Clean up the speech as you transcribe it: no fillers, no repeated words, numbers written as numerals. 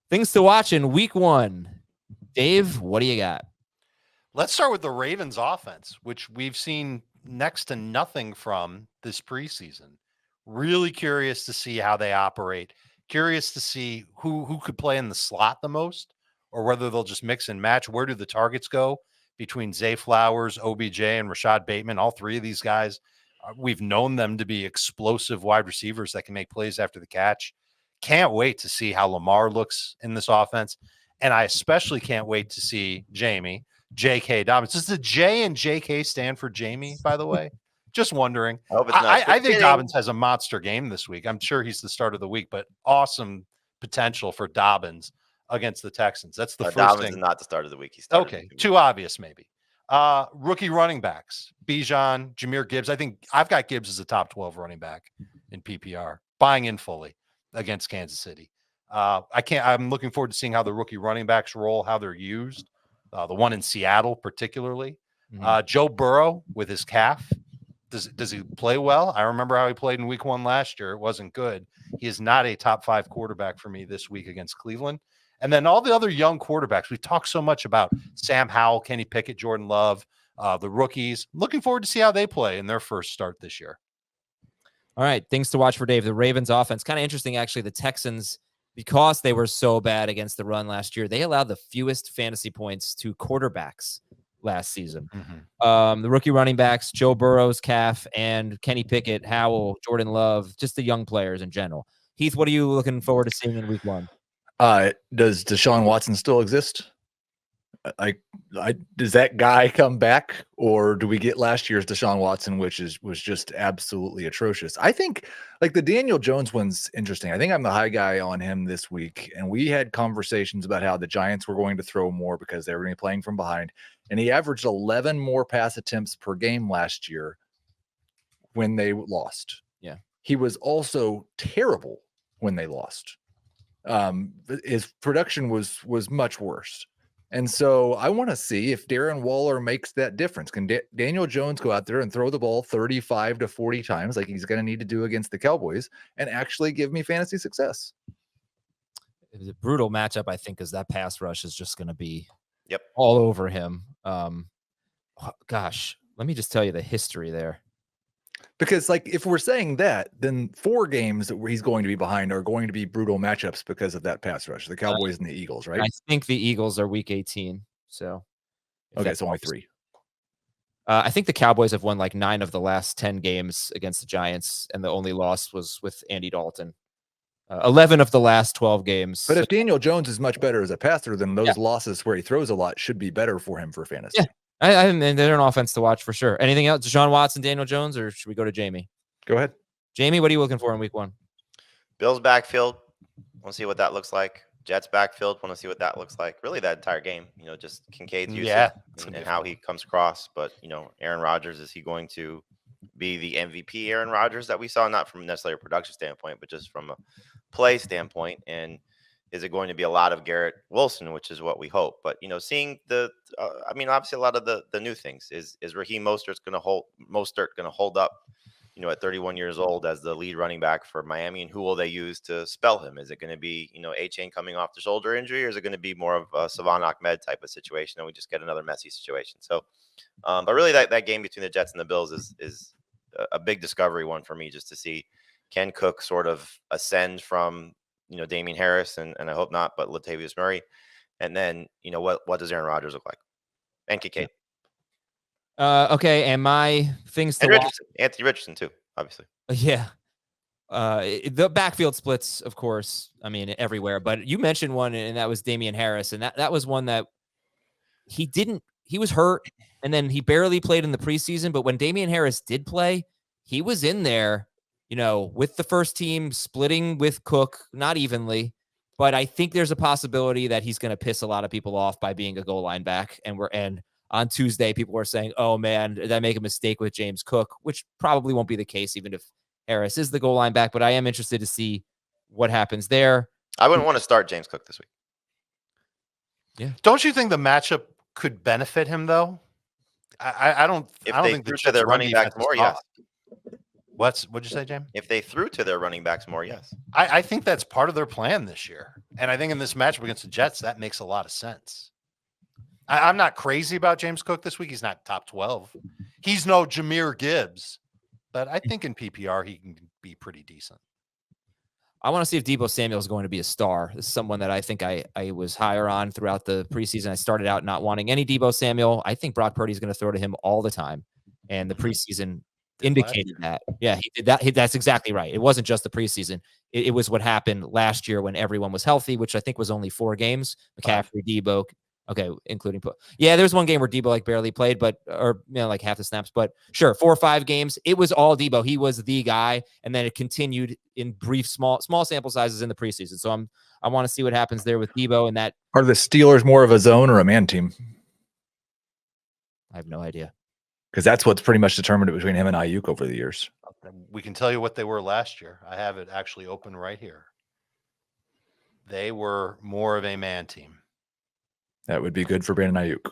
Things to watch in week 1. Dave, what do you got? Let's start with the Ravens offense, which we've seen next to nothing from this preseason. Really curious to see how they operate. Curious to see who could play in the slot the most, or whether they'll just mix and match. Where do the targets go between Zay Flowers, OBJ, and Rashad Bateman? All three of these guys, we've known them to be explosive wide receivers that can make plays after the catch. Can't wait to see how Lamar looks in this offense. And I especially can't wait to see Jamie, J.K. Dobbins. Does the J and J.K. stand for Jamie, by the way? Just wondering. I think Dobbins has a monster game this week. I'm sure he's the start of the week, but awesome potential for Dobbins against the Texans. That's the first Dobbins thing. is not the start of the week. He started okay, too obvious maybe. Rookie running backs, Bijan, Jahmyr Gibbs. I think I've got Gibbs as a top 12 running back in PPR, buying in fully against Kansas City. I'm looking forward to seeing how the rookie running backs roll, how they're used. The one in Seattle, particularly. Joe Burrow with his calf. Does he play well? I remember how he played in week 1 last year. It wasn't good. He is not a top 5 quarterback for me this week against Cleveland. And then all the other young quarterbacks. We've talked so much about Sam Howell, Kenny Pickett, Jordan Love, the rookies. Looking forward to see how they play in their first start this year. All right, things to watch for Dave. The Ravens offense, kind of interesting, actually. The Texans, because they were so bad against the run last year, they allowed the fewest fantasy points to quarterbacks last season. The rookie running backs, Joe Burrow's calf, and Kenny Pickett, Howell, Jordan Love, just the young players in general. Heath, what are you looking forward to seeing in week 1? Does Deshaun Watson still exist? Does that guy come back, or do we get last year's Deshaun Watson, which was just absolutely atrocious? I think like the Daniel Jones one's interesting. I think I'm the high guy on him this week, and we had conversations about how the Giants were going to throw more because they were going to be playing from behind, and he averaged 11 more pass attempts per game last year when they lost. Yeah, he was also terrible when they lost. His production was much worse. And so I want to see if Darren Waller makes that difference. Can Daniel Jones go out there and throw the ball 35 to 40 times like he's going to need to do against the Cowboys and actually give me fantasy success? It was a brutal matchup, I think, because that pass rush is just going to be all over him. Gosh, let me just tell you the history there. Because, like, if we're saying that, then 4 games that he's going to be behind are going to be brutal matchups because of that pass rush. The Cowboys and the Eagles, right? I think the Eagles are week 18. So, okay, it's only 3. I think the Cowboys have won like 9 of the last 10 games against the Giants, and the only loss was with Andy Dalton. 11 of the last 12 games. But if Daniel Jones is much better as a passer, then those losses where he throws a lot should be better for him for fantasy. Yeah. And they're an offense to watch for sure. Anything else? Deshaun Watson, Daniel Jones, or should we go to Jamie? Go ahead. Jamie, what are you looking for in week 1? Bills backfield. Want to see what that looks like. Jets backfield. Want to see what that looks like. Really, that entire game. Just Kincaid's usage and how he comes across. But, Aaron Rodgers, is he going to be the MVP Aaron Rodgers that we saw? Not from necessarily a production standpoint, but just from a play standpoint. And is it going to be a lot of Garrett Wilson, which is what we hope? But, seeing obviously a lot of the new things is Raheem Mostert going to hold up, at 31 years old as the lead running back for Miami, and who will they use to spell him? Is it going to be, A-Chain coming off the shoulder injury, or is it going to be more of a Savon Ahmed type of situation and we just get another messy situation? So, but really that game between the Jets and the Bills is a big discovery one for me, just to see, can Cook sort of ascend from, Damian Harris and I hope not, but Latavius Murray. And then, what does Aaron Rodgers look like? And Kincaid. Okay. And my things to watch. Anthony Richardson too, obviously. Yeah. The backfield splits, of course, everywhere, but you mentioned one, and that was Damian Harris. And that was one that he was hurt, and then he barely played in the preseason. But when Damian Harris did play, he was in there, with the first team, splitting with Cook, not evenly. But I think there's a possibility that he's going to piss a lot of people off by being a goal line back. And on Tuesday, people were saying, oh, man, did I make a mistake with James Cook? Which probably won't be the case, even if Harris is the goal line back. But I am interested to see what happens there. I wouldn't want to start James Cook this week. Yeah. Don't you think the matchup could benefit him, though? I don't think the Jets running back more, yes. What'd you say, James? If they threw to their running backs more, yes. I think that's part of their plan this year. And I think in this matchup against the Jets, that makes a lot of sense. I'm not crazy about James Cook this week. He's not top 12. He's no Jahmyr Gibbs, but I think in PPR, he can be pretty decent. I want to see if Deebo Samuel is going to be a star. This is someone that I think I was higher on throughout the preseason. I started out not wanting any Deebo Samuel. I think Brock Purdy is going to throw to him all the time. And the preseason indicated that. Yeah, he did that. That's exactly right. It wasn't just the preseason. It was what happened last year when everyone was healthy, which I think was only 4 games. McCaffrey, Deebo. Okay, including there's one game where Deebo like barely played, but like half the snaps. But sure, 4 or 5 games, it was all Deebo. He was the guy, and then it continued in brief, small sample sizes in the preseason. So I want to see what happens there with Deebo and that. Are the Steelers more of a zone or a man team? I have no idea. Because that's what's pretty much determined it between him and Ayuk over the years. We can tell you what they were last year. I have it actually open right here. They were more of a man team. That would be good for Brandon Ayuk.